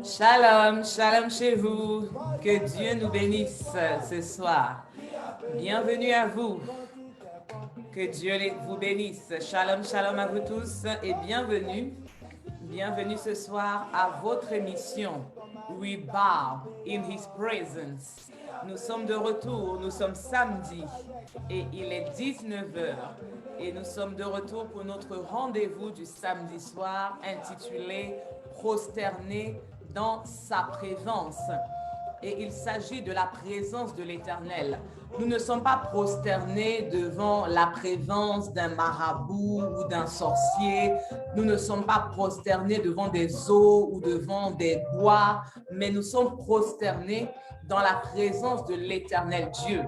Shalom, shalom chez vous. Que Dieu nous bénisse ce soir. Bienvenue à vous. Que Dieu vous bénisse. Shalom, shalom à vous tous et bienvenue. Bienvenue ce soir à votre émission We Bow in His Presence. Nous sommes de retour, nous sommes samedi et il est 19h et nous sommes de retour pour notre rendez-vous du samedi soir intitulé Prosterné dans sa présence. Et il s'agit de la présence de l'Éternel. Nous ne sommes pas prosternés devant la présence d'un marabout ou d'un sorcier. Nous ne sommes pas prosternés devant des eaux ou devant des bois, mais nous sommes prosternés dans la présence de l'Éternel Dieu.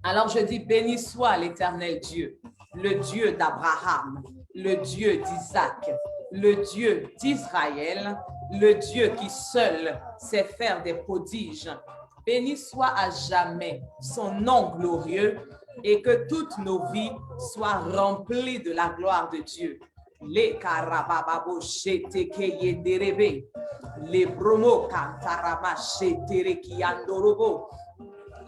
Alors je dis, béni soit l'Éternel Dieu, le Dieu d'Abraham, le Dieu d'Isaac, le Dieu d'Israël, le Dieu qui seul sait faire des prodiges. Béni soit à jamais son nom glorieux et que toutes nos vies soient remplies de la gloire de Dieu. Les karabababo shetekeye derebe, les bromo kantarama shetereki andorobo.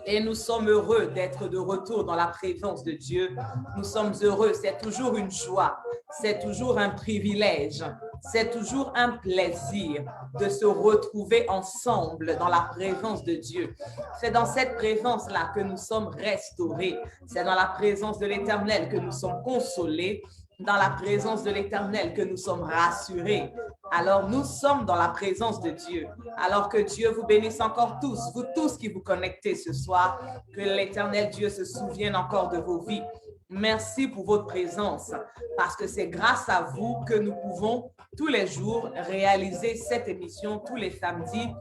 Et nous sommes heureux d'être de retour dans la présence de Dieu. Nous sommes heureux, c'est toujours une joie, c'est toujours un privilège, c'est toujours un plaisir de se retrouver ensemble dans la présence de Dieu. C'est dans cette présence-là que nous sommes restaurés. C'est dans la présence de l'Éternel que nous sommes consolés. Dans la présence de l'Éternel que nous sommes rassurés. Alors, nous sommes dans la présence de Dieu. Alors que Dieu vous bénisse encore tous, vous tous qui vous connectez ce soir, que l'Éternel Dieu se souvienne encore de vos vies. Merci pour votre présence, parce que c'est grâce à vous que nous pouvons tous les jours réaliser cette émission tous les samedis.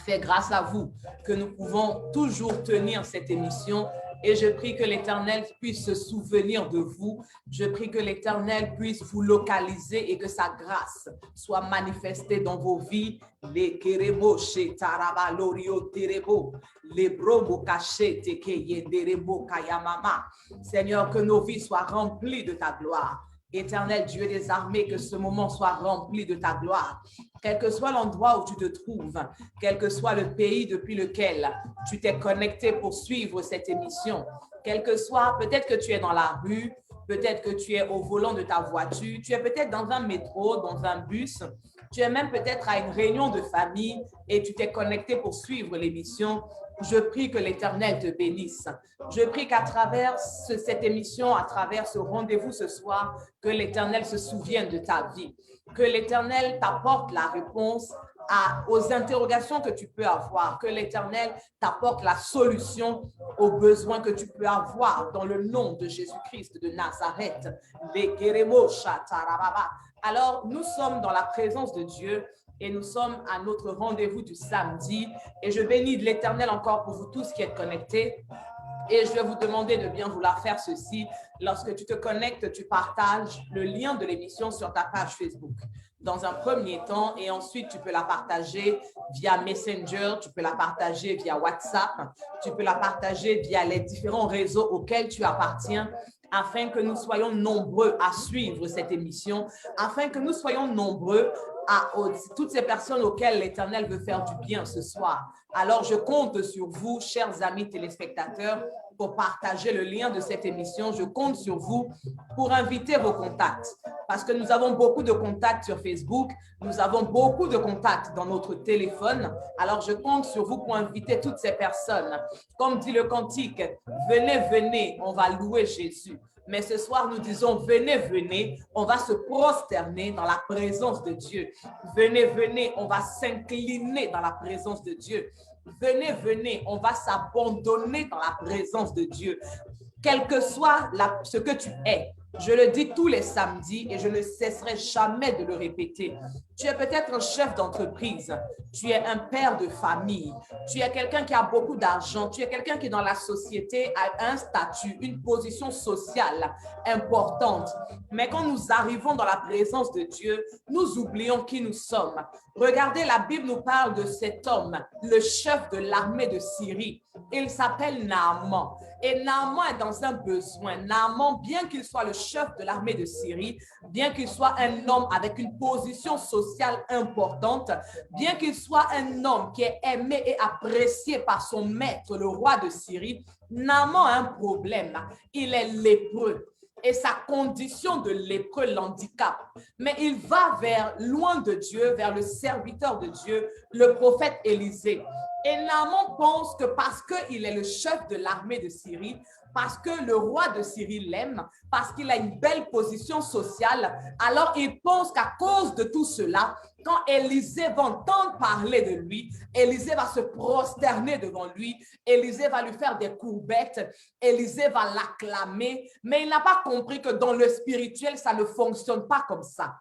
C'est grâce à vous que nous pouvons toujours tenir cette émission. Et je prie que l'Éternel puisse se souvenir de vous. Je prie que l'Éternel puisse vous localiser et que sa grâce soit manifestée dans vos vies. Les kerebo chez taraba lorio terebo, les brobo caché teke yenderebo kayamama. Seigneur, que nos vies soient remplies de ta gloire. Éternel Dieu des armées, que ce moment soit rempli de ta gloire. Quel que soit l'endroit où tu te trouves, quel que soit le pays depuis lequel tu t'es connecté pour suivre cette émission, quel que soit, peut-être que tu es dans la rue, peut-être que tu es au volant de ta voiture, tu es peut-être dans un métro, dans un bus, tu es même peut-être à une réunion de famille et tu t'es connecté pour suivre l'émission. Je prie que l'Éternel te bénisse. Je prie qu'à travers cette émission, à travers ce rendez-vous ce soir, que l'Éternel se souvienne de ta vie, que l'Éternel t'apporte la réponse aux interrogations que tu peux avoir, que l'Éternel t'apporte la solution aux besoins que tu peux avoir dans le nom de Jésus-Christ de Nazareth. Alors, nous sommes dans la présence de Dieu et nous sommes à notre rendez-vous du samedi. Et je bénis de l'Éternel encore pour vous tous qui êtes connectés. Et je vais vous demander de bien vouloir faire ceci. Lorsque tu te connectes, tu partages le lien de l'émission sur ta page Facebook dans un premier temps, et ensuite tu peux la partager via Messenger, tu peux la partager via WhatsApp, tu peux la partager via les différents réseaux auxquels tu appartiens, afin que nous soyons nombreux à suivre cette émission, afin que nous soyons nombreux à toutes ces personnes auxquelles l'Éternel veut faire du bien ce soir. Alors, je compte sur vous, chers amis téléspectateurs, pour partager le lien de cette émission. Je compte sur vous pour inviter vos contacts, parce que nous avons beaucoup de contacts sur Facebook, nous avons beaucoup de contacts dans notre téléphone. Alors, je compte sur vous pour inviter toutes ces personnes. Comme dit le cantique, venez, venez, on va louer Jésus. Mais ce soir, nous disons, venez, venez, on va se prosterner dans la présence de Dieu. Venez, venez, on va s'incliner dans la présence de Dieu. Venez, venez, on va s'abandonner dans la présence de Dieu. Quel que soit ce que tu es, je le dis tous les samedis et je ne cesserai jamais de le répéter. Tu es peut-être un chef d'entreprise, tu es un père de famille, tu es quelqu'un qui a beaucoup d'argent, tu es quelqu'un qui dans la société a un statut, une position sociale importante. Mais quand nous arrivons dans la présence de Dieu, nous oublions qui nous sommes. Regardez, la Bible nous parle de cet homme, le chef de l'armée de Syrie. Il s'appelle Naaman. Et Naaman est dans un besoin. Naaman, bien qu'il soit le chef de l'armée de Syrie, bien qu'il soit un homme avec une position sociale importante, bien qu'il soit un homme qui est aimé et apprécié par son maître, le roi de Syrie, Naaman a un problème. Il est lépreux. Et sa condition de lépreux l'handicape. Mais il va loin de Dieu, vers le serviteur de Dieu, le prophète Élisée. Et Naaman pense que parce qu'il est le chef de l'armée de Syrie, parce que le roi de Syrie l'aime, parce qu'il a une belle position sociale, alors il pense qu'à cause de tout cela, quand Élisée va entendre parler de lui, Élisée va se prosterner devant lui, Élisée va lui faire des courbettes, Élisée va l'acclamer, mais il n'a pas compris que dans le spirituel, ça ne fonctionne pas comme ça.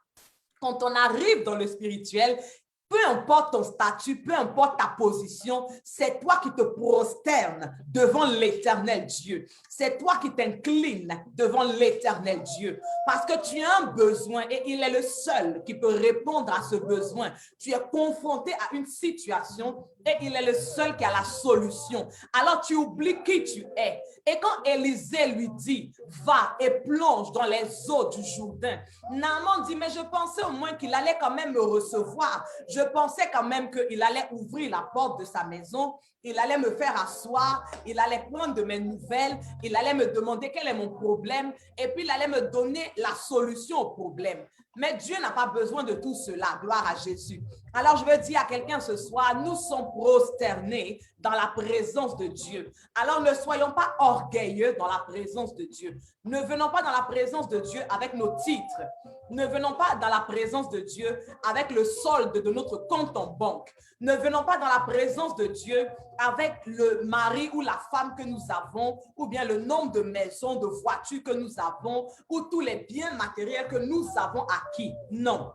Quand on arrive dans le spirituel, peu importe ton statut, peu importe ta position, c'est toi qui te prosternes devant l'éternel Dieu. C'est toi qui t'inclines devant l'éternel Dieu. Parce que tu as un besoin et il est le seul qui peut répondre à ce besoin. Tu es confronté à une situation et il est le seul qui a la solution. Alors tu oublies qui tu es. Et quand Élisée lui dit, va et plonge dans les eaux du Jourdain, Naaman dit, mais je pensais au moins qu'il allait quand même me recevoir. Je pensais quand même qu'il allait ouvrir la porte de sa maison, il allait me faire asseoir, il allait prendre de mes nouvelles, il allait me demander quel est mon problème et puis il allait me donner la solution au problème. Mais Dieu n'a pas besoin de tout cela, gloire à Jésus. Alors je veux dire à quelqu'un ce soir, nous sommes prosternés dans la présence de Dieu. Alors ne soyons pas orgueilleux dans la présence de Dieu. Ne venons pas dans la présence de Dieu avec nos titres. Ne venons pas dans la présence de Dieu avec le solde de notre compte en banque. Ne venons pas dans la présence de Dieu avec le mari ou la femme que nous avons, ou bien le nombre de maisons, de voitures que nous avons, ou tous les biens matériels que nous avons acquis. Non.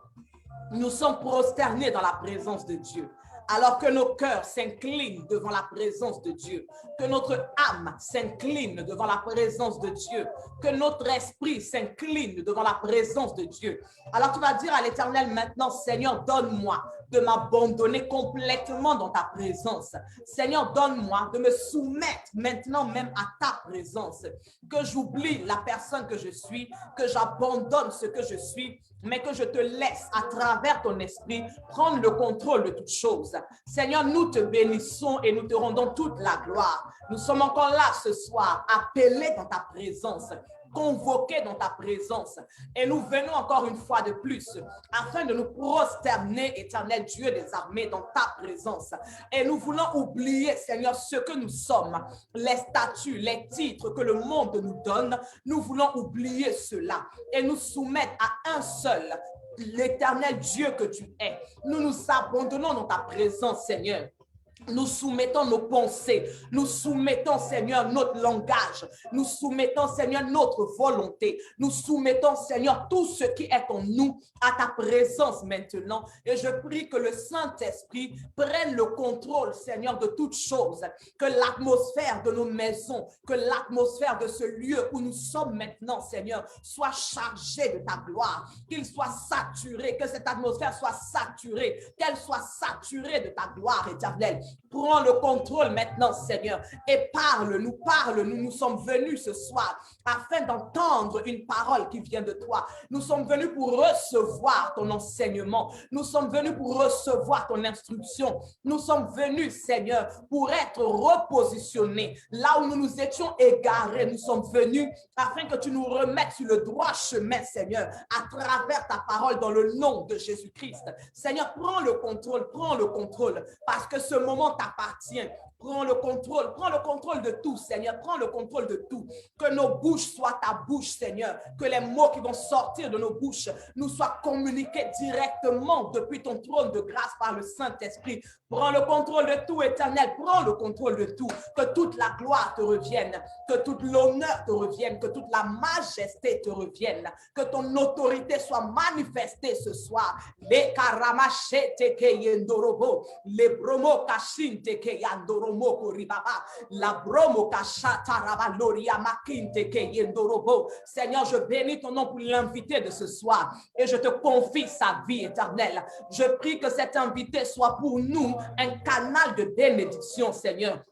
Nous sommes prosternés dans la présence de Dieu. Alors que nos cœurs s'inclinent devant la présence de Dieu, que notre âme s'incline devant la présence de Dieu, que notre esprit s'incline devant la présence de Dieu. Alors tu vas dire à l'Éternel maintenant, Seigneur, donne-moi de m'abandonner complètement dans ta présence. Seigneur, donne-moi de me soumettre maintenant même à ta présence, que j'oublie la personne que je suis, que j'abandonne ce que je suis, mais que je te laisse à travers ton esprit prendre le contrôle de toutes choses. Seigneur, nous te bénissons et nous te rendons toute la gloire. Nous sommes encore là ce soir, appelés dans ta présence, convoqués dans ta présence. Et nous venons encore une fois de plus afin de nous prosterner, éternel Dieu des armées, dans ta présence. Et nous voulons oublier, Seigneur, ce que nous sommes, les statuts, les titres que le monde nous donne. Nous voulons oublier cela et nous soumettre à un seul, l'éternel Dieu que tu es. Nous nous abandonnons dans ta présence, Seigneur. Nous soumettons nos pensées, nous soumettons, Seigneur, notre langage, nous soumettons, Seigneur, notre volonté, nous soumettons, Seigneur, tout ce qui est en nous à ta présence maintenant. Et je prie que le Saint-Esprit prenne le contrôle, Seigneur, de toutes choses, que l'atmosphère de nos maisons, que l'atmosphère de ce lieu où nous sommes maintenant, Seigneur, soit chargée de ta gloire, qu'il soit saturé, que cette atmosphère soit saturée, qu'elle soit saturée de ta gloire éternelle. Prends le contrôle maintenant, Seigneur, et parle-nous, parle-nous. Nous sommes venus ce soir afin d'entendre une parole qui vient de toi. Nous sommes venus pour recevoir ton enseignement. Nous sommes venus pour recevoir ton instruction. Nous sommes venus, Seigneur, pour être repositionnés. Là où nous nous étions égarés, nous sommes venus afin que tu nous remettes sur le droit chemin, Seigneur, à travers ta parole dans le nom de Jésus-Christ. Seigneur, prends le contrôle, parce que ce moment t'appartient. Prends le contrôle de tout, Seigneur. Prends le contrôle de tout. Que nos bouches soient ta bouche, Seigneur. Que les mots qui vont sortir de nos bouches nous soient communiqués directement depuis ton trône de grâce par le Saint-Esprit. Prends le contrôle de tout, Éternel. Prends le contrôle de tout. Que toute la gloire te revienne. Que tout l'honneur te revienne. Que toute la majesté te revienne. Que ton autorité soit manifestée ce soir. Les karamachete ke yendorobo. Les bromo kashinte ke yandorobo. La bromo Seigneur, je bénis ton nom pour l'invité de ce soir et je te confie sa vie éternelle. Je prie que cet invité soit pour nous un canal de bénédiction, Seigneur.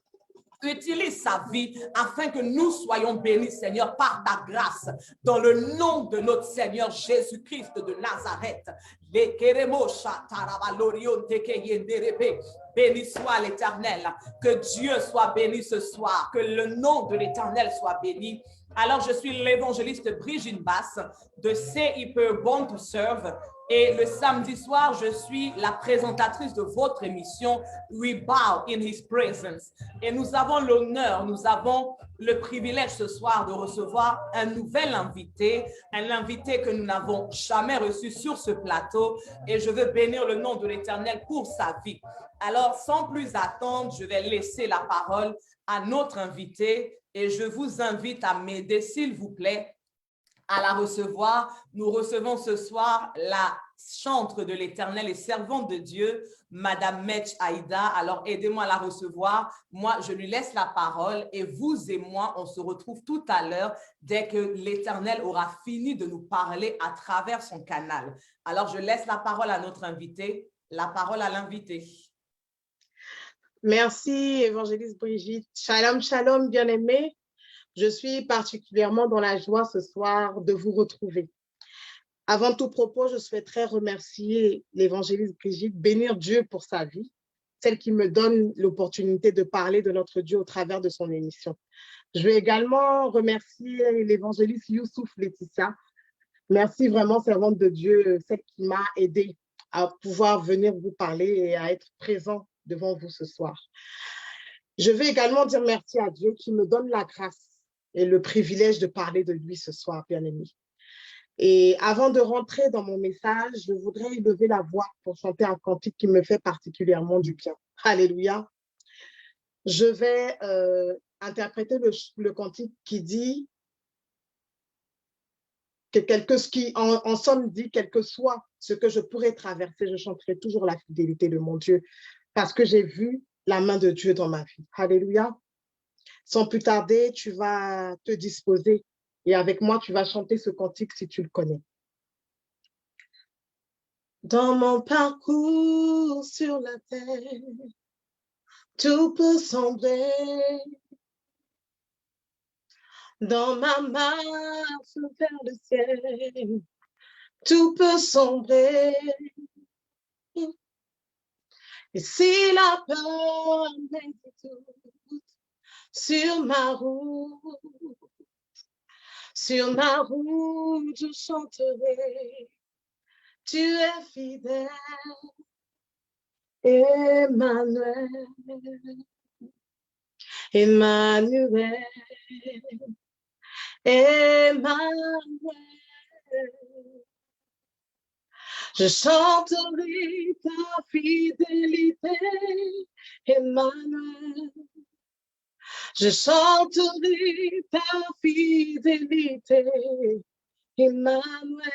Utilise sa vie afin que nous soyons bénis, Seigneur, par ta grâce, dans le nom de notre Seigneur Jésus-Christ de Nazareth. Béni soit l'Éternel, que Dieu soit béni ce soir, que le nom de l'Éternel soit béni. Alors, je suis l'évangéliste Brigitte Basse de CIP Born to Serve. Et le samedi soir, je suis la présentatrice de votre émission We Bow in His Presence. Et nous avons l'honneur, nous avons le privilège ce soir de recevoir un nouvel invité, un invité que nous n'avons jamais reçu sur ce plateau. Et je veux bénir le nom de l'Éternel pour sa vie. Alors, sans plus attendre, je vais laisser la parole à notre invité et je vous invite à m'aider, s'il vous plaît, à la recevoir. Nous recevons ce soir la chantre de l'Éternel et servante de Dieu, Madame Metch Aïda. Alors, aidez-moi à la recevoir. Moi, je lui laisse la parole et vous et moi, on se retrouve tout à l'heure dès que l'Éternel aura fini de nous parler à travers son canal. Alors, je laisse la parole à notre invité. La parole à l'invité. Merci, évangéliste Brigitte. Shalom, shalom, bien-aimés. Je suis particulièrement dans la joie ce soir de vous retrouver. Avant tout propos, je souhaiterais remercier l'évangéliste Brigitte, bénir Dieu pour sa vie, celle qui me donne l'opportunité de parler de notre Dieu au travers de son émission. Je veux également remercier l'évangéliste Youssouf Laetitia. Merci vraiment, servante de Dieu, celle qui m'a aidée à pouvoir venir vous parler et à être présent devant vous ce soir. Je veux également dire merci à Dieu qui me donne la grâce et le privilège de parler de lui ce soir, bien-aimé. Et avant de rentrer dans mon message, je voudrais élever la voix pour chanter un cantique qui me fait particulièrement du bien. Alléluia. Je vais interpréter le cantique qui dit que en somme dit, quel que soit ce que je pourrais traverser, je chanterai toujours la fidélité de mon Dieu parce que j'ai vu la main de Dieu dans ma vie. Alléluia. Sans plus tarder, tu vas te disposer et avec moi, tu vas chanter ce cantique si tu le connais. Dans mon parcours sur la terre, tout peut sembler. Dans ma marche vers le ciel, tout peut sombrer. Et si la peur m'étouffe sur ma route, je chanterai, tu es fidèle, Emmanuel, Emmanuel, Emmanuel. Je chanterai ta fidélité, Emmanuel. Je chanterai ta fidélité, Emmanuel.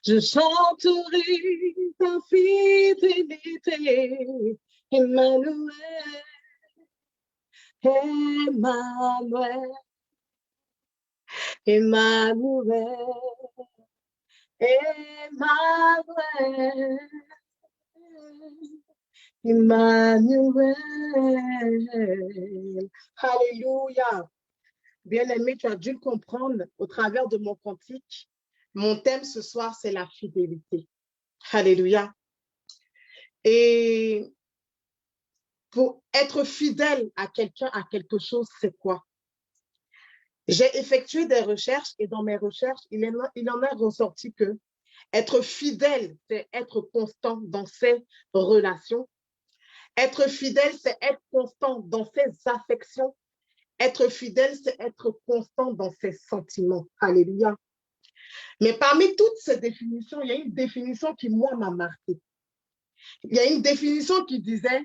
Je chanterai ta fidélité, Emmanuel. Emmanuel. Emmanuel. Emmanuel. Emmanuel. Alléluia. Bien-aimé, tu as dû le comprendre au travers de mon cantique. Mon thème ce soir, c'est la fidélité. Alléluia. Et pour être fidèle à quelqu'un, à quelque chose, c'est quoi? J'ai effectué des recherches et dans mes recherches, il en est ressorti que être fidèle, c'est être constant dans ses relations. Être fidèle, c'est être constant dans ses affections. Être fidèle, c'est être constant dans ses sentiments. Alléluia. Mais parmi toutes ces définitions, il y a une définition qui, moi, m'a marquée. Il y a une définition qui disait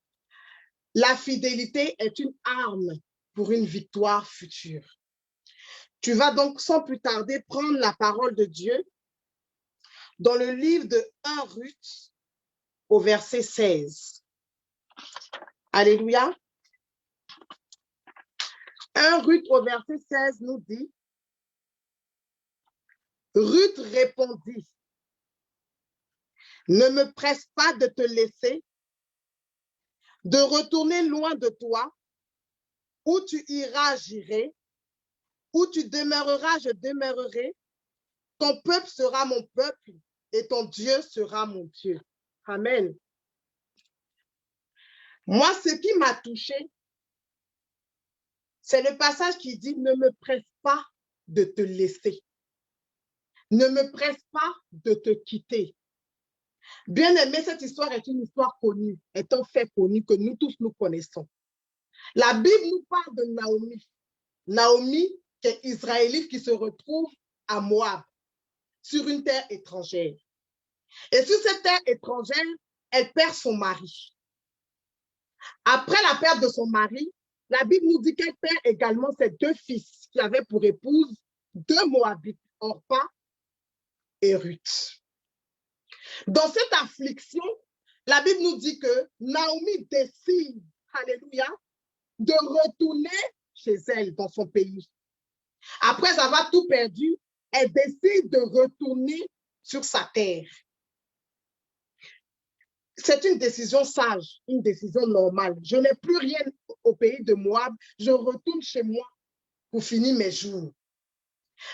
« La fidélité est une arme pour une victoire future. » Tu vas donc sans plus tarder prendre la parole de Dieu dans le livre de 1 Ruth au verset 16. Alléluia. 1 Ruth au verset 16 nous dit, Ruth répondit, ne me presse pas de te laisser de retourner loin de toi. Où tu iras, j'irai. Où tu demeureras, je demeurerai. Ton peuple sera mon peuple et ton Dieu sera mon Dieu. Amen. Moi, ce qui m'a touché, c'est le passage qui dit « Ne me presse pas de te laisser. Ne me presse pas de te quitter. » Bien aimé, cette histoire est une histoire connue, est un fait connu que nous tous nous connaissons. La Bible nous parle de Naomi. Naomi, qui est israélite, qui se retrouve à Moab, sur une terre étrangère. Et sur cette terre étrangère, elle perd son mari. Après la perte de son mari, la Bible nous dit qu'elle perd également ses deux fils qui avaient pour épouse deux Moabites, Orpa et Ruth. Dans cette affliction, la Bible nous dit que Naomi décide, alléluia, de retourner chez elle dans son pays. Après avoir tout perdu, elle décide de retourner sur sa terre. C'est une décision sage, une décision normale. Je n'ai plus rien au pays de Moab, je retourne chez moi pour finir mes jours.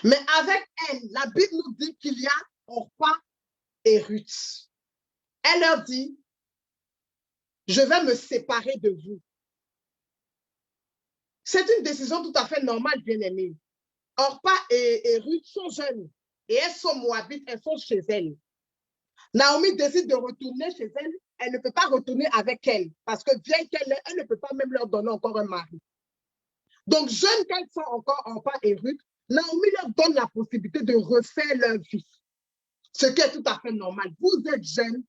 Mais avec elle, la Bible nous dit qu'il y a Orpa et Ruth. Elle leur dit, je vais me séparer de vous. C'est une décision tout à fait normale, bien-aimée. Orpa et Ruth sont jeunes et elles sont moabites, elles sont chez elles. Naomi décide de retourner chez elle, elle ne peut pas retourner avec elle parce que bien qu'elle est, elle ne peut pas même leur donner encore un mari. Donc, jeunes qu'elles sont encore, Orpa et Ruth, Naomi leur donne la possibilité de refaire leur vie, ce qui est tout à fait normal. Vous êtes jeunes,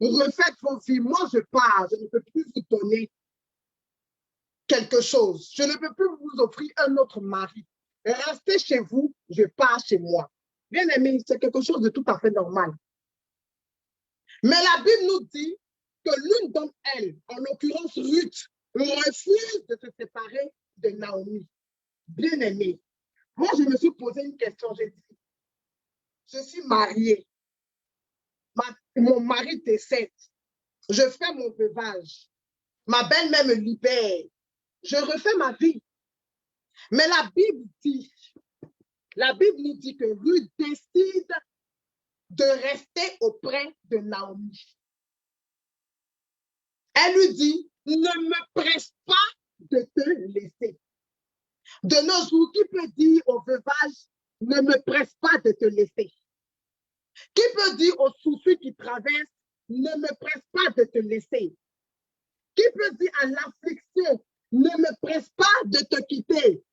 refaites vos vies. Moi, je pars, je ne peux plus vous donner quelque chose. Je ne peux plus vous offrir un autre mari. Restez chez vous, je pars chez moi. Bien aimé, c'est quelque chose de tout à fait normal. Mais la Bible nous dit que l'une d'entre elles, en l'occurrence Ruth, refuse de se séparer de Naomi. Bien aimé, moi je me suis posé une question, j'ai dit, je suis mariée, mon mari décède, je fais mon veuvage, ma belle-mère me libère, je refais ma vie. Mais la Bible nous dit que Ruth décide de rester auprès de Naomi. Elle lui dit, ne me presse pas de te laisser. De nos jours, qui peut dire au veuvage, ne me presse pas de te laisser? Qui peut dire aux soucis qui traversent, ne me presse pas de te laisser? Qui peut dire à l'affliction, ne me presse pas de te quitter?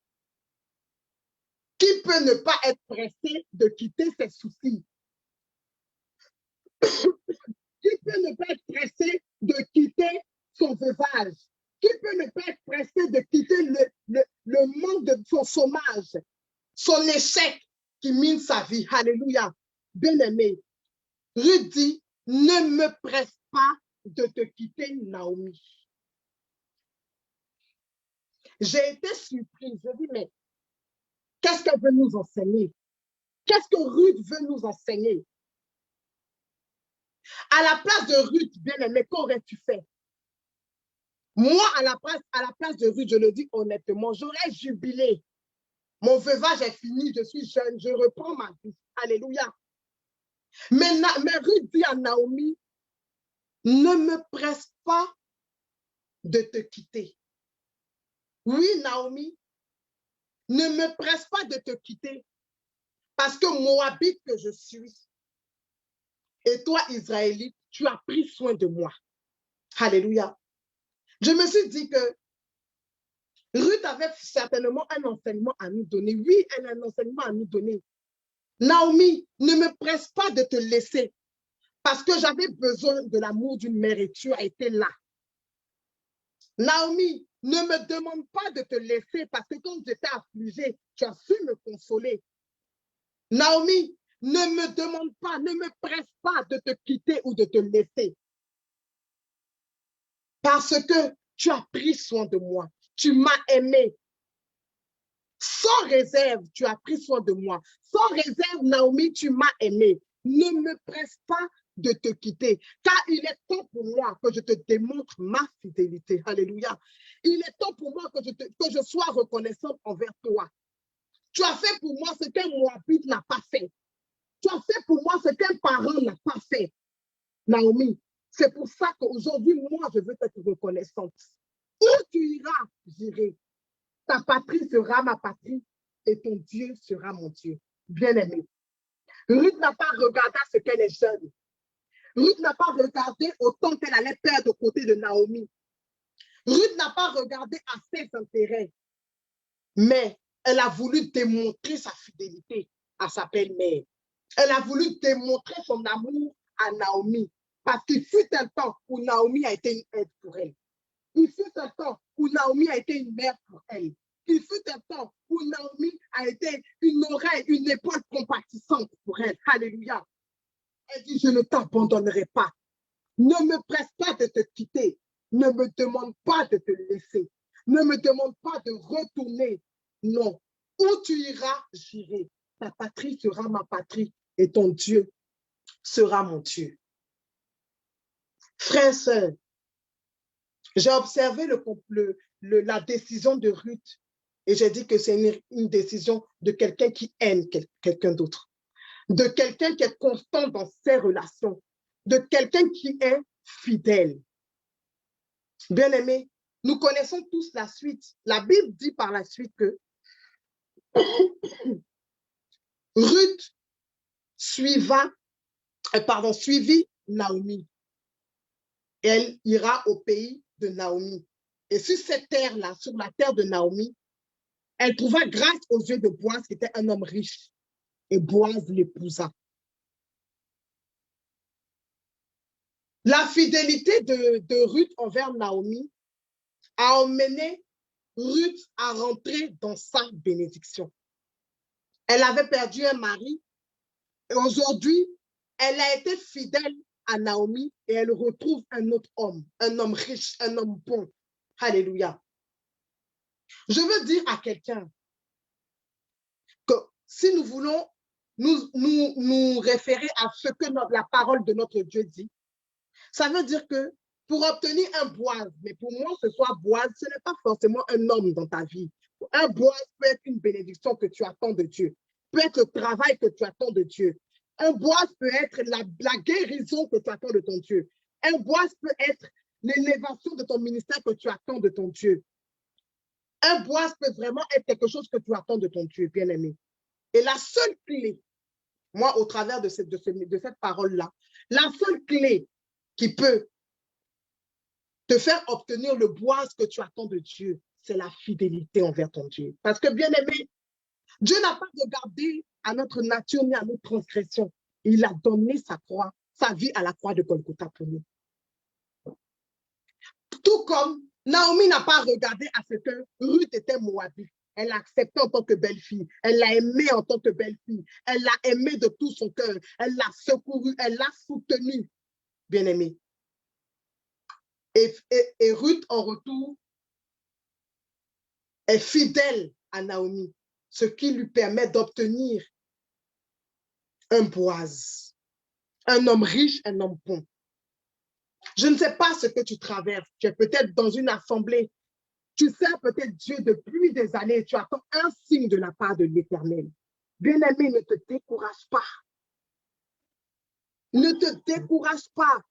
Qui peut ne pas être pressé de quitter ses soucis? Qui peut ne pas être pressé de quitter son veuvage? Qui peut ne pas être pressé de quitter le manque de son chômage, son échec qui mine sa vie? Alléluia. Bien-aimé, Ruth dit, ne me presse pas de te quitter, Naomi. J'ai été surprise. Je dis, mais qu'est-ce qu'elle veut nous enseigner? Qu'est-ce que Ruth veut nous enseigner? À la place de Ruth, bien-aimé, qu'aurais-tu fait? Moi, à la place de Ruth, je le dis honnêtement, j'aurais jubilé. Mon veuvage est fini, je suis jeune, je reprends ma vie. Alléluia. Mais Ruth dit à Naomi, ne me presse pas de te quitter. Oui, Naomi, ne me presse pas de te quitter parce que Moabite que je suis, et toi, Israélite, tu as pris soin de moi. Alléluia. Je me suis dit que Ruth avait certainement un enseignement à nous donner. Oui, elle a un enseignement à nous donner. Naomi, ne me presse pas de te laisser parce que j'avais besoin de l'amour d'une mère et tu as été là. Naomi, ne me demande pas de te laisser parce que quand j'étais affligée, tu as su me consoler. Naomi, ne me demande pas, ne me presse pas de te quitter ou de te laisser. Parce que tu as pris soin de moi. Tu m'as aimé. Sans réserve, tu as pris soin de moi. Sans réserve, Naomi, tu m'as aimé. ne me presse pas de te quitter, car il est temps pour moi que je te démontre ma fidélité. Alléluia. Il est temps pour moi que je sois reconnaissante envers toi. Tu as fait pour moi ce qu'un Moabite n'a pas fait. Tu as fait pour moi ce qu'un parent n'a pas fait. Naomi, c'est pour ça qu'aujourd'hui, moi, je veux être reconnaissante. Où tu iras, j'irai. Ta patrie sera ma patrie et ton Dieu sera mon Dieu. Bien-aimé. Ruth n'a pas regardé ce qu'elle est jeune. Ruth n'a pas regardé autant qu'elle allait perdre aux côtés de Naomi. Ruth n'a pas regardé à ses intérêts, mais elle a voulu démontrer sa fidélité à sa belle-mère. Elle a voulu démontrer son amour à Naomi, parce qu'il fut un temps où Naomi a été une aide pour elle. Il fut un temps où Naomi a été une mère pour elle. Il fut un temps où Naomi a été une oreille, une épaule compatissante pour elle. Alléluia. Elle dit, je ne t'abandonnerai pas. Ne me presse pas de te quitter. Ne me demande pas de te laisser. Ne me demande pas de retourner. Non. Où tu iras, j'irai. Ta patrie sera ma patrie et ton Dieu sera mon Dieu. Frères et sœurs, j'ai observé la décision de Ruth et j'ai dit que c'est une décision de quelqu'un qui aime quelqu'un d'autre, de quelqu'un qui est constant dans ses relations, de quelqu'un qui est fidèle. Bien-aimés, nous connaissons tous la suite. La Bible dit par la suite que Ruth suivit Naomi. Et elle ira au pays de Naomi. Et sur cette terre-là, sur la terre de Naomi, elle trouva grâce aux yeux de Boaz, qui était un homme riche. Et Boaz l'épousa. La fidélité de Ruth envers Naomi a emmené Ruth à rentrer dans sa bénédiction. Elle avait perdu un mari et aujourd'hui, elle a été fidèle à Naomi et elle retrouve un autre homme, un homme riche, un homme bon. Alléluia. Je veux dire à quelqu'un que si nous voulons nous référer à ce que la parole de notre Dieu dit, ça veut dire que pour obtenir un Boaz, mais pour moi, ce soit Boaz, ce n'est pas forcément un homme dans ta vie. Un Boaz peut être une bénédiction que tu attends de Dieu, peut être le travail que tu attends de Dieu. Un Boaz peut être la guérison que tu attends de ton Dieu. Un Boaz peut être l'élévation de ton ministère que tu attends de ton Dieu. Un Boaz peut vraiment être quelque chose que tu attends de ton Dieu, bien-aimé. Et la seule clé, moi, au travers de cette parole-là, la seule clé qui peut te faire obtenir le Boaz que tu attends de Dieu, c'est la fidélité envers ton Dieu. Parce que, bien-aimé, Dieu n'a pas regardé à notre nature ni à notre transgression. Il a donné sa vie à la croix de Golgotha pour nous. Tout comme Naomi n'a pas regardé à ce que Ruth était moabite. Elle l'a acceptée en tant que belle-fille. Elle l'a aimée en tant que belle-fille. Elle l'a aimée de tout son cœur. Elle l'a secourue. Elle l'a soutenue, bien-aimée. Et Ruth, en retour, est fidèle à Naomi, ce qui lui permet d'obtenir un Boaz, un homme riche, un homme bon. Je ne sais pas ce que tu traverses. Tu es peut-être dans une assemblée. Tu sers peut-être Dieu depuis des années. Tu attends un signe de la part de l'Éternel. Bien-aimé, ne te décourage pas. Ne te décourage pas.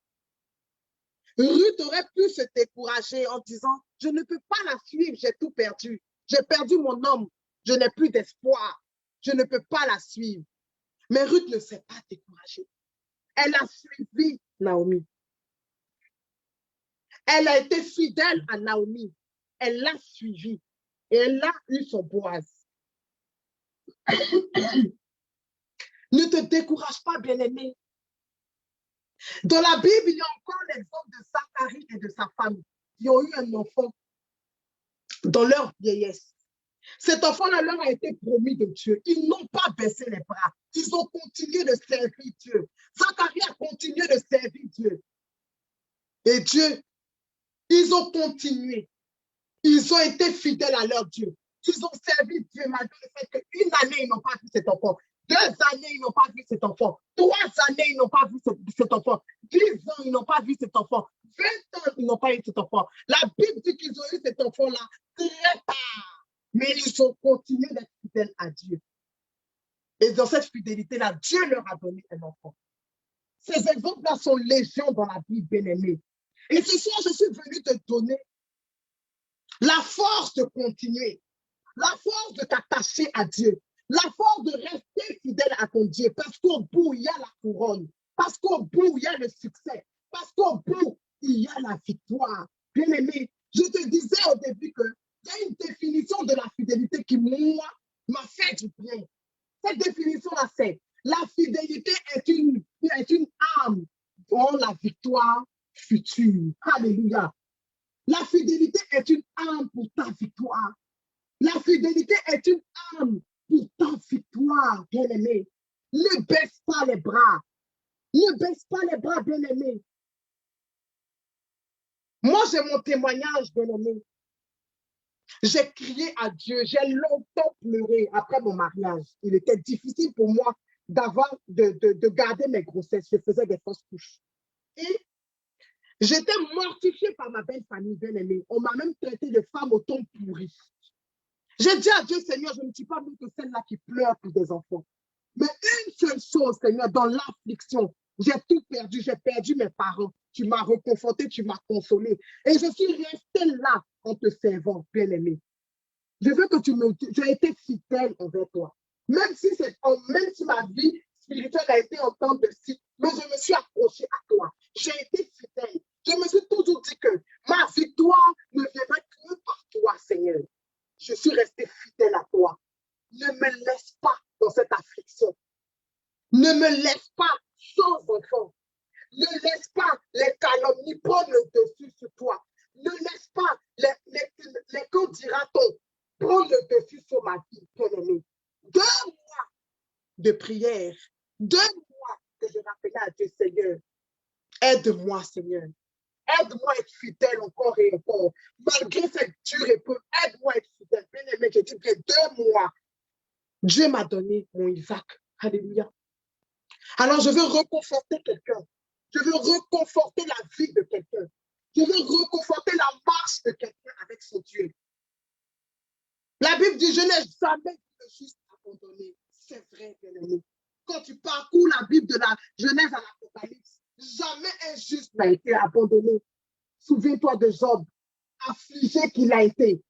Ruth aurait pu se décourager en disant, je ne peux pas la suivre, j'ai tout perdu. J'ai perdu mon homme, je n'ai plus d'espoir. Je ne peux pas la suivre. Mais Ruth ne s'est pas découragée. Elle a suivi Naomi. Elle a été fidèle à Naomi. Elle l'a suivi et elle a eu son Boaz. Ne te décourage pas, bien-aimé. Dans la Bible, il y a encore l'exemple de Zacharie et de sa femme qui ont eu un enfant dans leur vieillesse. Cet enfant-là leur a été promis de Dieu. Ils n'ont pas baissé les bras. Ils ont continué de servir Dieu. Zacharie a continué de servir Dieu. Et Dieu, ils ont continué. Ils ont été fidèles à leur Dieu. Ils ont servi Dieu malgré le fait qu'une année, ils n'ont pas vu cet enfant. 2 années, ils n'ont pas vu cet enfant. 3 années, ils n'ont pas vu cet enfant. 10 ans, ils n'ont pas vu cet enfant. 20 ans, ils n'ont pas eu cet enfant. La Bible dit qu'ils ont eu cet enfant-là très tard. Mais ils ont continué d'être fidèles à Dieu. Et dans cette fidélité-là, Dieu leur a donné un enfant. Ces exemples-là sont légion dans la Bible, bien-aimée. Et ce soir, je suis venu te donner la force de continuer, la force de t'attacher à Dieu, la force de rester fidèle à ton Dieu, parce qu'au bout, il y a la couronne, parce qu'au bout, il y a le succès, parce qu'au bout, il y a la victoire. Bien-aimé, je te disais au début qu'il y a une définition de la fidélité qui, moi, m'a fait du bien. Cette définition-là, c'est la fidélité est une arme pour la victoire future. Alléluia. La fidélité est une arme pour ta victoire. La fidélité est une arme pour ta victoire, bien-aimé. Ne baisse pas les bras. Ne baisse pas les bras, bien-aimé. Moi, j'ai mon témoignage, bien-aimé. J'ai crié à Dieu. J'ai longtemps pleuré après mon mariage. Il était difficile pour moi de garder mes grossesses. Je faisais des fausses couches. Et j'étais mortifiée par ma belle famille, bien-aimée. On m'a même traité de femme au ton pourri. J'ai dit à Dieu, Seigneur, je ne suis pas mieux que celle-là qui pleure pour des enfants. Mais une seule chose, Seigneur, dans l'affliction, j'ai tout perdu. J'ai perdu mes parents. Tu m'as reconforté, tu m'as consolé. Et je suis restée là en te servant, bien-aimé. Je veux que tu aies été fidèle envers toi. Même si ma vie spirituelle a été en temps de cycle, mais je me suis accrochée à toi. J'ai été fidèle. Je me suis toujours dit que ma victoire ne viendrait que par toi, Seigneur. Je suis restée fidèle à toi. Ne me laisse pas dans cette affliction. Ne me laisse pas sans enfant. Ne laisse pas les calomnies prendre le dessus sur toi. Ne laisse pas les qu'en dira-t-on prendre le dessus sur ma vie, bien-aimée. 2 mois de prière, 2 mois que je rappelais à Dieu, Seigneur, aide-moi, Seigneur. Aide-moi à être fidèle encore et encore. Malgré cette dure épreuve, aide-moi à être fidèle. Bien-aimé, je dis bien 2 mois. Dieu m'a donné mon Isaac. Alléluia. Alors, je veux reconforter quelqu'un. Je veux reconforter la vie de quelqu'un. Je veux reconforter la marche de quelqu'un avec son Dieu. La Bible dit, je n'ai jamais vu le juste abandonné. C'est vrai, bien-aimé. Quand tu parcours la Bible de la Genèse à l'Apocalypse, jamais un juste n'a été abandonné. Souviens-toi de Job, affligé qu'il a été.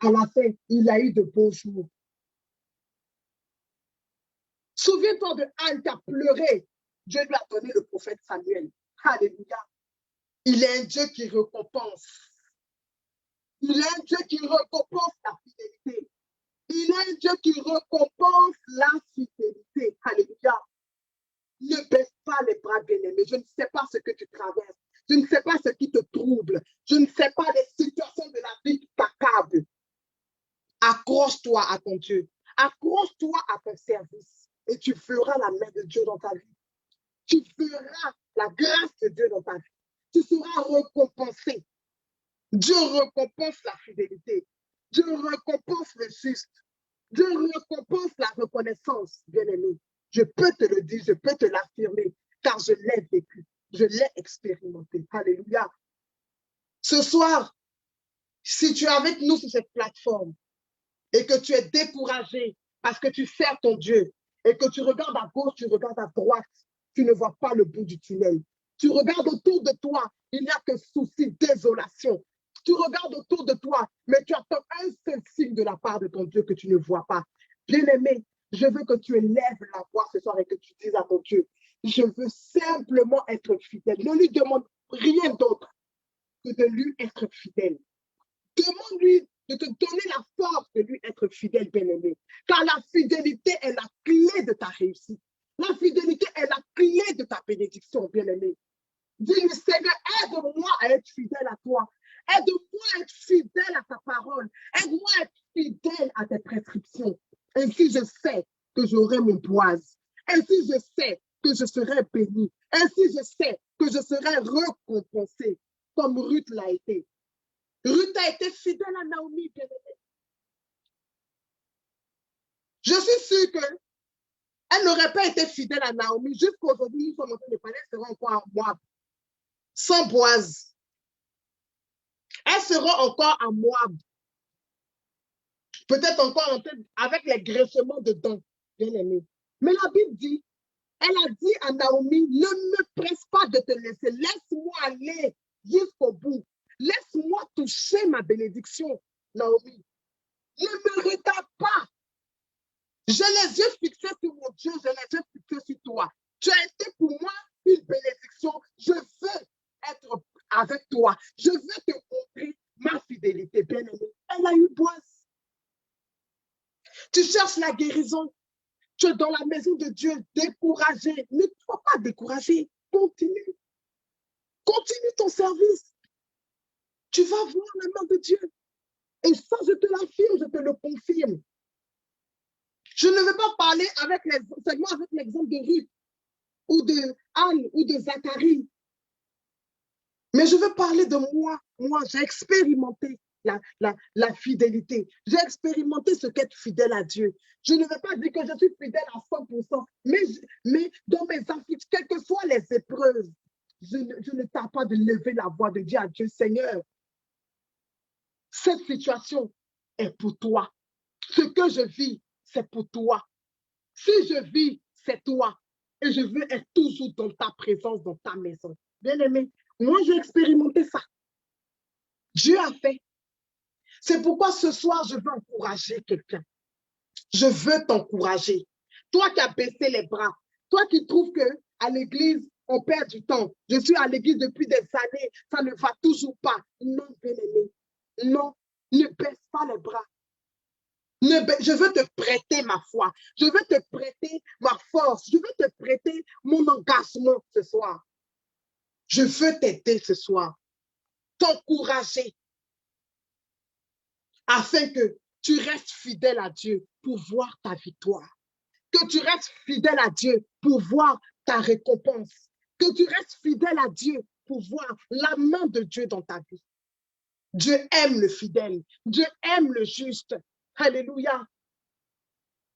À la fin, il a eu de beaux jours. Souviens-toi de Anne qui a pleuré. Dieu lui a donné le prophète Samuel. Alléluia. Il est un Dieu qui récompense. Il est un Dieu qui récompense la fidélité. Il est un Dieu qui récompense la fidélité. Alléluia. Ne baisse pas les bras, bien-aimés. Je ne sais pas ce que tu traverses. Je ne sais pas ce qui te trouble. Je ne sais pas les situations de la vie qui t'accablent. Accroche-toi à ton Dieu. Accroche-toi à ton service. Et tu feras la main de Dieu dans ta vie. Tu feras la grâce de Dieu dans ta vie. Tu seras récompensé. Dieu récompense la fidélité. Dieu récompense le juste. Dieu récompense la reconnaissance, bien-aimé. Je peux te le dire, je peux te l'affirmer, car je l'ai vécu, je l'ai expérimenté. Alléluia. Ce soir, si tu es avec nous sur cette plateforme et que tu es découragé parce que tu sers ton Dieu et que tu regardes à gauche, tu regardes à droite, tu ne vois pas le bout du tunnel. Tu regardes autour de toi, il n'y a que souci, désolation. Tu regardes autour de toi, mais tu attends un seul signe de la part de ton Dieu que tu ne vois pas. Bien-aimé, je veux que tu élèves la voix ce soir et que tu dises à ton Dieu, je veux simplement être fidèle. Ne lui demande rien d'autre que de lui être fidèle. Demande-lui de te donner la force de lui être fidèle, bien-aimé. Car la fidélité est la clé de ta réussite. La fidélité est la clé de ta bénédiction, bien-aimé. Dis-lui, Seigneur, aide-moi à être fidèle à toi. Aide-moi à être fidèle à ta parole. Aide-moi à être fidèle à tes prescriptions. Ainsi, je sais que j'aurai mon boise. Ainsi, je sais que je serai béni. Ainsi, je sais que je serai récompensé comme Ruth l'a été. Ruth a été fidèle à Naomi, bien-aimé. Je suis sûre que Elle n'aurait pas été fidèle à Naomi. Jusqu'à aujourd'hui, nous sommes en train de parler, elle sera encore en Moab. Sans Boaz. Elle sera encore à Moab. Peut-être encore en tête avec les graissements de dents, bien aimé. Mais la Bible dit, elle a dit à Naomi, ne me presse pas de te laisser. Laisse-moi aller jusqu'au bout. Laisse-moi toucher ma bénédiction, Naomi. Ne me retarde pas. J'ai les yeux fixés sur mon Dieu, j'ai les yeux fixés sur toi. Tu as été pour moi une bénédiction. Je veux être avec toi. Je veux te montrer ma fidélité, bien-aimée. Elle a eu Boaz. Tu cherches la guérison. Tu es dans la maison de Dieu, découragé. Ne sois pas découragé. Continue. Continue ton service. Tu vas voir la main de Dieu. Et ça, je te l'affirme, je te le confirme. Je ne vais pas parler seulement avec l'exemple de Ruth ou de Anne ou de Zacharie. Mais je veux parler de moi. Moi, j'ai expérimenté la fidélité. J'ai expérimenté ce qu'être fidèle à Dieu. Je ne vais pas dire que je suis fidèle à 100%, mais dans mes afflictions, quelles que soient les épreuves, je ne tarde pas de lever la voix de dire à Dieu, Seigneur, cette situation est pour toi. Ce que je vis, c'est pour toi. Si je vis, c'est toi. Et je veux être toujours dans ta présence, dans ta maison. Bien-aimé, moi, j'ai expérimenté ça. Dieu a fait. C'est pourquoi ce soir, je veux encourager quelqu'un. Je veux t'encourager. Toi qui as baissé les bras, toi qui trouves qu'à l'église, on perd du temps. Je suis à l'église depuis des années, ça ne va toujours pas. Non, bien-aimé. Non, ne baisse pas les bras. Je veux te prêter ma foi. Je veux te prêter ma force. Je veux te prêter mon engagement ce soir. Je veux t'aider ce soir. T'encourager. Afin que tu restes fidèle à Dieu pour voir ta victoire. Que tu restes fidèle à Dieu pour voir ta récompense. Que tu restes fidèle à Dieu pour voir la main de Dieu dans ta vie. Dieu aime le fidèle. Dieu aime le juste. Alléluia.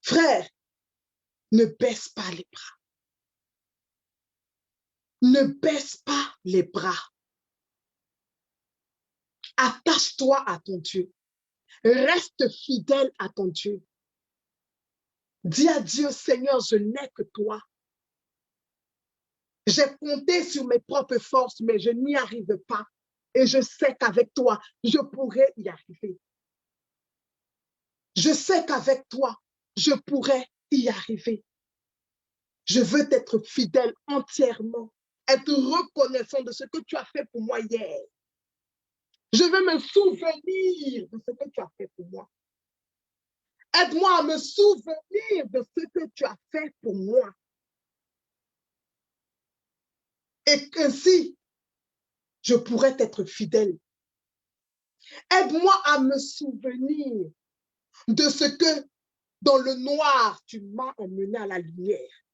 Frère, ne baisse pas les bras. Ne baisse pas les bras. Attache-toi à ton Dieu. Reste fidèle à ton Dieu. Dis à Dieu, Seigneur, je n'ai que toi. J'ai compté sur mes propres forces, mais je n'y arrive pas. Et je sais qu'avec toi, je pourrais y arriver. Je sais qu'avec toi, je pourrais y arriver. Je veux t'être fidèle entièrement, être reconnaissant de ce que tu as fait pour moi hier. Je veux me souvenir de ce que tu as fait pour moi. Aide-moi à me souvenir de ce que tu as fait pour moi. Et qu'ainsi, je pourrais être fidèle. Aide-moi à me souvenir de ce que dans le noir, tu m'as emmené à la lumière.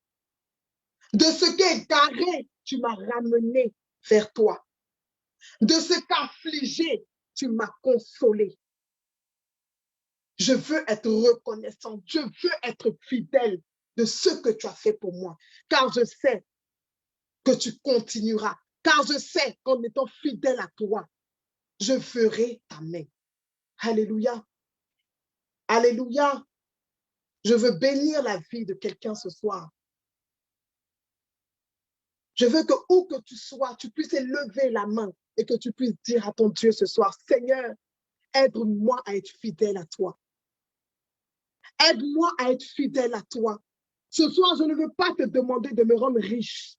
De ce qu'égaré, tu m'as ramené vers toi. De ce qu'affligé, tu m'as consolé. Je veux être reconnaissant. Je veux être fidèle de ce que tu as fait pour moi. Car je sais que tu continueras. Car je sais qu'en étant fidèle à toi, je ferai ta main. Alléluia. Alléluia. Je veux bénir la vie de quelqu'un ce soir. Je veux que où que tu sois, tu puisses lever la main et que tu puisses dire à ton Dieu ce soir, Seigneur, aide-moi à être fidèle à toi. Aide-moi à être fidèle à toi. Ce soir, je ne veux pas te demander de me rendre riche.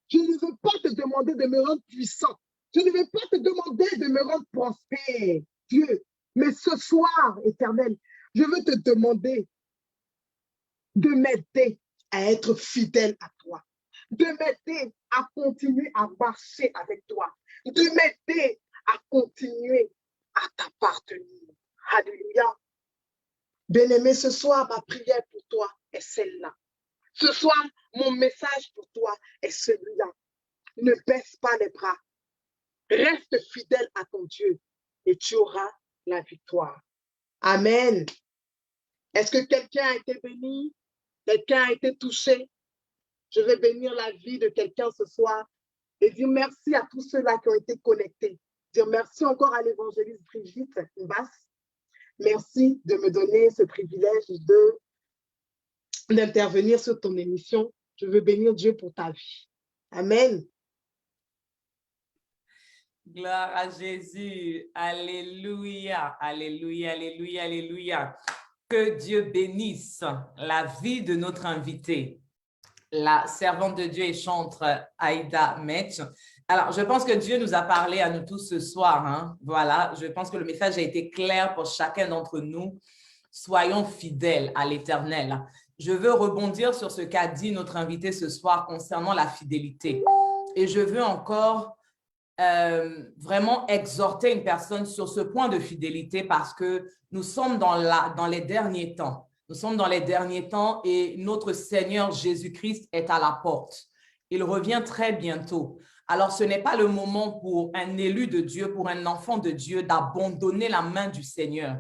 Je ne veux pas te demander de me rendre puissant. Je ne veux pas te demander de me rendre prospère, Dieu. Mais ce soir, Éternel, je veux te demander de m'aider à être fidèle à toi, de m'aider à continuer à marcher avec toi, de m'aider à continuer à t'appartenir. Alléluia. Bien-aimé, ce soir, ma prière pour toi est celle-là. Ce soir, mon message pour toi est celui-là. Ne baisse pas les bras. Reste fidèle à ton Dieu et tu auras la victoire. Amen. Est-ce que quelqu'un a été béni? quelqu'un a été touché. Je vais bénir la vie de quelqu'un ce soir et dire merci à tous ceux-là qui ont été connectés. Dire merci encore à l'évangéliste Brigitte Basse. Merci de me donner ce privilège d'intervenir sur ton émission. Je veux bénir Dieu pour ta vie. Amen. Gloire à Jésus. Alléluia, alléluia, alléluia, alléluia. Que Dieu bénisse la vie de notre invitée, la servante de Dieu et chantre Aïda Metch. Alors, je pense que Dieu nous a parlé à nous tous ce soir. Hein? Voilà, je pense que le message a été clair pour chacun d'entre nous. Soyons fidèles à l'Éternel. Je veux rebondir sur ce qu'a dit notre invité ce soir concernant la fidélité. Et je veux encore vraiment exhorter une personne sur ce point de fidélité parce que nous sommes dans les derniers temps. Nous sommes dans les derniers temps et notre Seigneur Jésus-Christ est à la porte. Il revient très bientôt. Alors, ce n'est pas le moment pour un élu de Dieu, pour un enfant de Dieu, d'abandonner la main du Seigneur.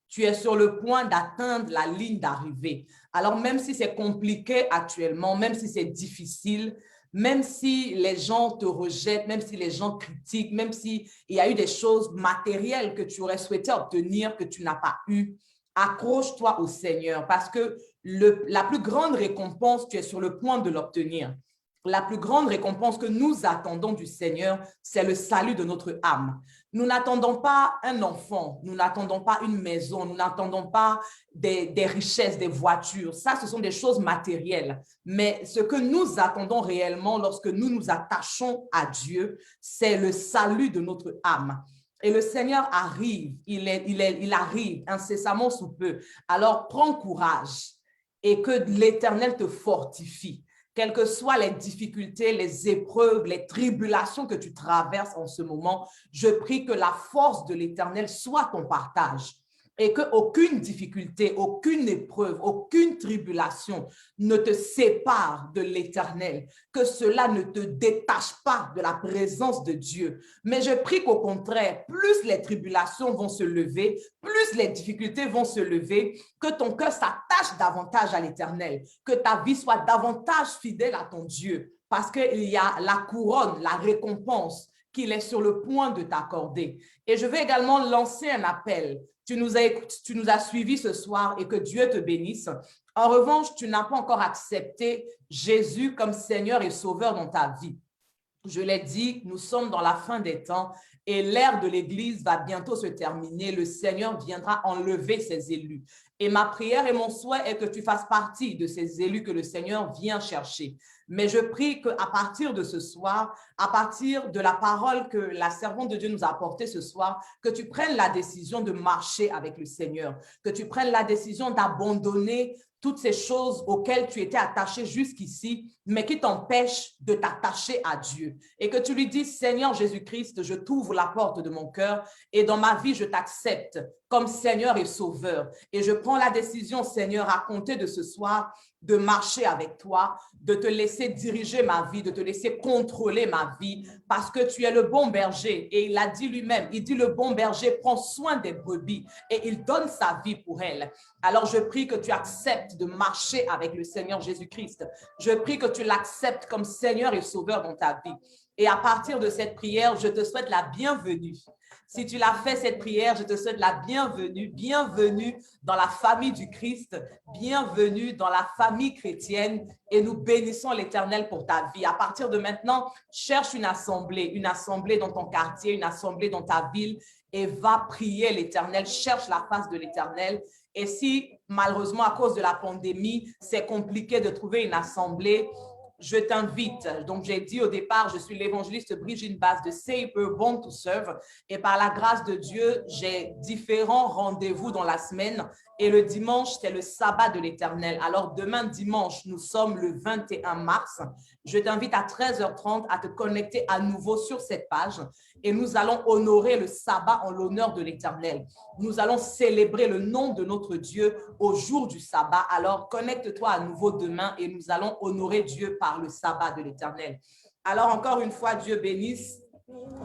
Tu es sur le point d'atteindre la ligne d'arrivée. Alors, même si c'est compliqué actuellement, même si c'est difficile, même si les gens te rejettent, même si les gens critiquent, même s'il y a eu des choses matérielles que tu aurais souhaité obtenir, que tu n'as pas eu, accroche-toi au Seigneur parce que la plus grande récompense, tu es sur le point de l'obtenir. La plus grande récompense que nous attendons du Seigneur, c'est le salut de notre âme. Nous n'attendons pas un enfant, nous n'attendons pas une maison, nous n'attendons pas des richesses, des voitures. Ça, ce sont des choses matérielles. Mais ce que nous attendons réellement lorsque nous nous attachons à Dieu, c'est le salut de notre âme. Et le Seigneur arrive, il arrive incessamment sous peu. Alors, prends courage et que l'Éternel te fortifie. Quelles que soient les difficultés, les épreuves, les tribulations que tu traverses en ce moment, je prie que la force de l'Éternel soit ton partage et qu'aucune difficulté, aucune épreuve, aucune tribulation ne te sépare de l'Éternel, que cela ne te détache pas de la présence de Dieu. Mais je prie qu'au contraire, plus les tribulations vont se lever, plus les difficultés vont se lever, que ton cœur s'attache davantage à l'Éternel, que ta vie soit davantage fidèle à ton Dieu, parce qu'il y a la couronne, la récompense qu'il est sur le point de t'accorder. Et je veux également lancer un appel. Tu nous as suivis ce soir et que Dieu te bénisse. En revanche, tu n'as pas encore accepté Jésus comme Seigneur et Sauveur dans ta vie. Je l'ai dit, nous sommes dans la fin des temps et l'ère de l'Église va bientôt se terminer. Le Seigneur viendra enlever ses élus. Et ma prière et mon souhait est que tu fasses partie de ces élus que le Seigneur vient chercher. Mais je prie qu'à partir de ce soir, à partir de la parole que la servante de Dieu nous a apportée ce soir, que tu prennes la décision de marcher avec le Seigneur, que tu prennes la décision d'abandonner toutes ces choses auxquelles tu étais attaché jusqu'ici, mais qui t'empêchent de t'attacher à Dieu. Et que tu lui dises, Seigneur Jésus-Christ, je t'ouvre la porte de mon cœur et dans ma vie, je t'accepte comme Seigneur et Sauveur. Et je prends la décision, Seigneur, à compter de ce soir, de marcher avec toi, de te laisser diriger ma vie, de te laisser contrôler ma vie, parce que tu es le bon berger. Et il a dit lui-même, il dit le bon berger prend soin des brebis et il donne sa vie pour elles. Alors je prie que tu acceptes de marcher avec le Seigneur Jésus-Christ. Je prie que tu l'acceptes comme Seigneur et Sauveur dans ta vie. Et à partir de cette prière, je te souhaite la bienvenue. Si tu l'as fait cette prière, je te souhaite la bienvenue, bienvenue dans la famille du Christ, bienvenue dans la famille chrétienne et nous bénissons l'Éternel pour ta vie. À partir de maintenant, cherche une assemblée dans ton quartier, une assemblée dans ta ville et va prier l'Éternel, cherche la face de l'Éternel. Et si malheureusement à cause de la pandémie, c'est compliqué de trouver une assemblée, je t'invite. Donc, j'ai dit au départ, je suis l'évangéliste Brigitte Basse de Saper Born to Serve et par la grâce de Dieu, j'ai différents rendez-vous dans la semaine et le dimanche, c'est le sabbat de l'Éternel. Alors, demain dimanche, nous sommes le 21 mars. Je t'invite à 13h30 à te connecter à nouveau sur cette page et nous allons honorer le sabbat en l'honneur de l'Éternel. Nous allons célébrer le nom de notre Dieu au jour du sabbat. Alors, connecte-toi à nouveau demain et nous allons honorer Dieu par le sabbat de l'Éternel. Alors, encore une fois, Dieu bénisse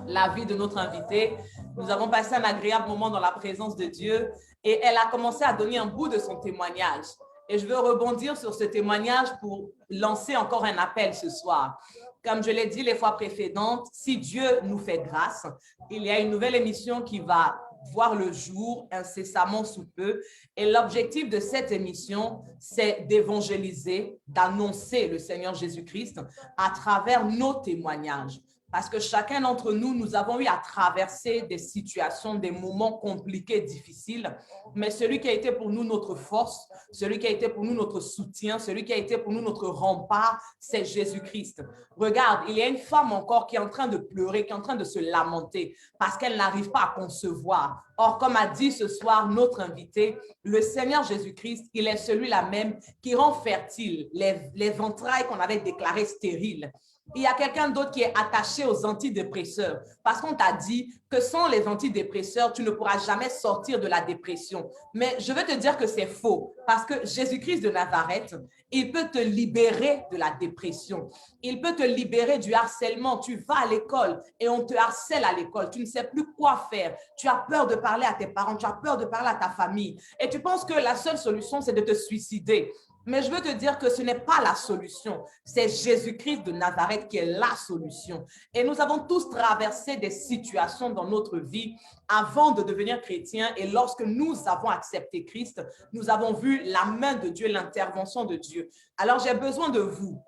la vie de notre invitée. Nous avons passé un agréable moment dans la présence de Dieu et elle a commencé à donner un bout de son témoignage. Et je veux rebondir sur ce témoignage pour lancer encore un appel ce soir. Comme je l'ai dit les fois précédentes, si Dieu nous fait grâce, il y a une nouvelle émission qui va voir le jour incessamment sous peu. Et l'objectif de cette émission, c'est d'évangéliser, d'annoncer le Seigneur Jésus-Christ à travers nos témoignages. Parce que chacun d'entre nous, nous avons eu à traverser des situations, des moments compliqués, difficiles. Mais celui qui a été pour nous notre force, celui qui a été pour nous notre soutien, celui qui a été pour nous notre rempart, c'est Jésus-Christ. Regarde, il y a une femme encore qui est en train de pleurer, qui est en train de se lamenter parce qu'elle n'arrive pas à concevoir. Or, comme a dit ce soir notre invité, le Seigneur Jésus-Christ, il est celui-là même qui rend fertile les entrailles qu'on avait déclarées stériles. Il y a quelqu'un d'autre qui est attaché aux antidépresseurs parce qu'on t'a dit que sans les antidépresseurs, tu ne pourras jamais sortir de la dépression. Mais je veux te dire que c'est faux parce que Jésus-Christ de Nazareth, il peut te libérer de la dépression. Il peut te libérer du harcèlement. Tu vas à l'école et on te harcèle à l'école. Tu ne sais plus quoi faire. Tu as peur de parler à tes parents. Tu as peur de parler à ta famille. Et tu penses que la seule solution, c'est de te suicider. Mais je veux te dire que ce n'est pas la solution. C'est Jésus-Christ de Nazareth qui est la solution. Et nous avons tous traversé des situations dans notre vie avant de devenir chrétiens. Et lorsque nous avons accepté Christ, nous avons vu la main de Dieu, l'intervention de Dieu. Alors, j'ai besoin de vous.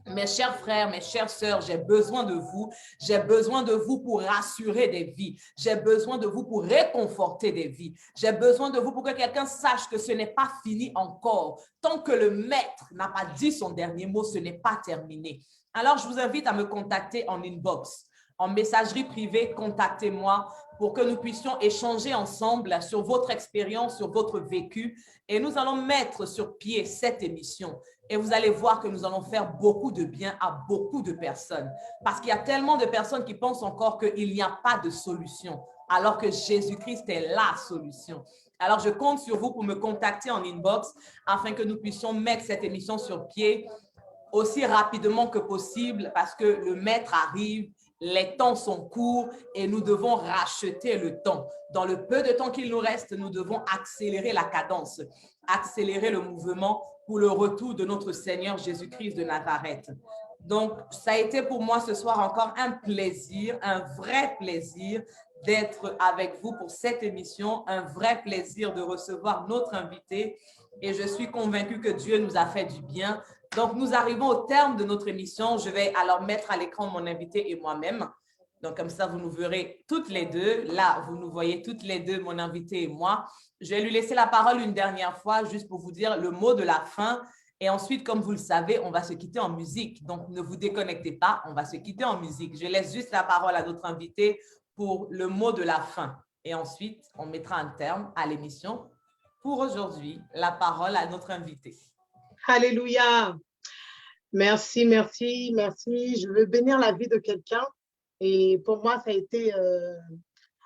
Mes chers frères, mes chères sœurs, j'ai besoin de vous. J'ai besoin de vous pour rassurer des vies. J'ai besoin de vous pour réconforter des vies. J'ai besoin de vous pour que quelqu'un sache que ce n'est pas fini encore. Tant que le maître n'a pas dit son dernier mot, ce n'est pas terminé. Alors, je vous invite à me contacter en inbox, en messagerie privée, contactez-moi pour que nous puissions échanger ensemble sur votre expérience, sur votre vécu. Et nous allons mettre sur pied cette émission. Et vous allez voir que nous allons faire beaucoup de bien à beaucoup de personnes. Parce qu'il y a tellement de personnes qui pensent encore qu'il n'y a pas de solution, alors que Jésus-Christ est la solution. Alors, je compte sur vous pour me contacter en inbox afin que nous puissions mettre cette émission sur pied aussi rapidement que possible parce que le maître arrive, les temps sont courts et nous devons racheter le temps. Dans le peu de temps qu'il nous reste, nous devons accélérer la cadence, accélérer le mouvement pour le retour de notre Seigneur Jésus-Christ de Nazareth. Donc, ça a été pour moi ce soir encore un plaisir, un vrai plaisir d'être avec vous pour cette émission, un vrai plaisir de recevoir notre invité et je suis convaincue que Dieu nous a fait du bien. Donc, nous arrivons au terme de notre émission. Je vais alors mettre à l'écran mon invité et moi-même. Donc, comme ça, vous nous verrez toutes les deux. Là, vous nous voyez toutes les deux, mon invité et moi. Je vais lui laisser la parole une dernière fois, juste pour vous dire le mot de la fin. Et ensuite, comme vous le savez, on va se quitter en musique. Donc, ne vous déconnectez pas, on va se quitter en musique. Je laisse juste la parole à notre invité pour le mot de la fin. Et ensuite, on mettra un terme à l'émission. Pour aujourd'hui, la parole à notre invité. Alléluia. Merci, merci, merci. Je veux bénir la vie de quelqu'un. Et pour moi, ça a été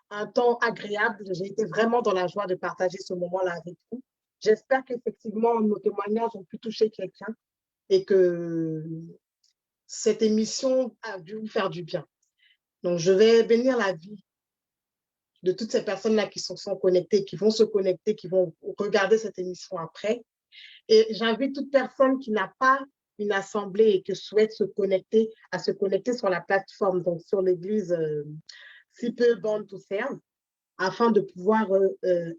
un temps agréable. J'ai été vraiment dans la joie de partager ce moment-là avec vous. J'espère qu'effectivement, nos témoignages ont pu toucher quelqu'un et que cette émission a dû vous faire du bien. Donc, je vais bénir la vie de toutes ces personnes-là qui sont connectées, qui vont se connecter, qui vont regarder cette émission après. Et j'invite toute personne qui n'a pas une assemblée et qui souhaite se connecter, à se connecter sur la plateforme, donc sur l'église Sipe Born to Serve, afin de pouvoir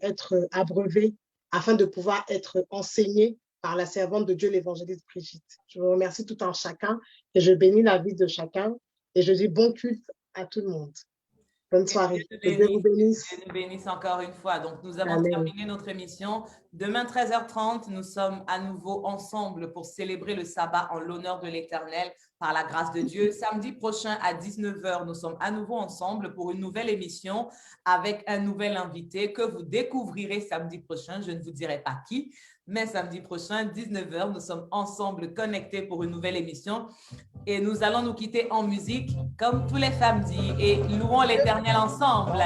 être abreuvé, afin de pouvoir être enseigné par la servante de Dieu, l'évangéliste Brigitte. Je vous remercie tout un chacun et je bénis la vie de chacun et je dis bon culte à tout le monde. Bonne soirée. Que Dieu vous bénisse. Dieu nous bénisse encore une fois. Donc, nous avons terminé notre émission. Demain, 13h30, nous sommes à nouveau ensemble pour célébrer le sabbat en l'honneur de l'Éternel par la grâce de Dieu. Samedi prochain à 19h, nous sommes à nouveau ensemble pour une nouvelle émission avec un nouvel invité que vous découvrirez samedi prochain. Je ne vous dirai pas qui, mais samedi prochain, 19h, nous sommes ensemble connectés pour une nouvelle émission. Et nous allons nous quitter en musique comme tous les samedis et louons l'Éternel ensemble.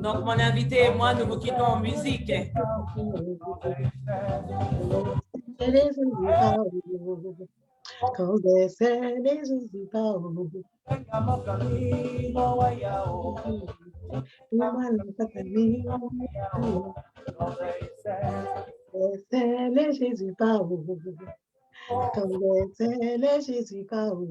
Donc, mon invité et moi, nous vous quittons en musique. laissez-le Jésus par où. Comme laissez-le Jésus par où.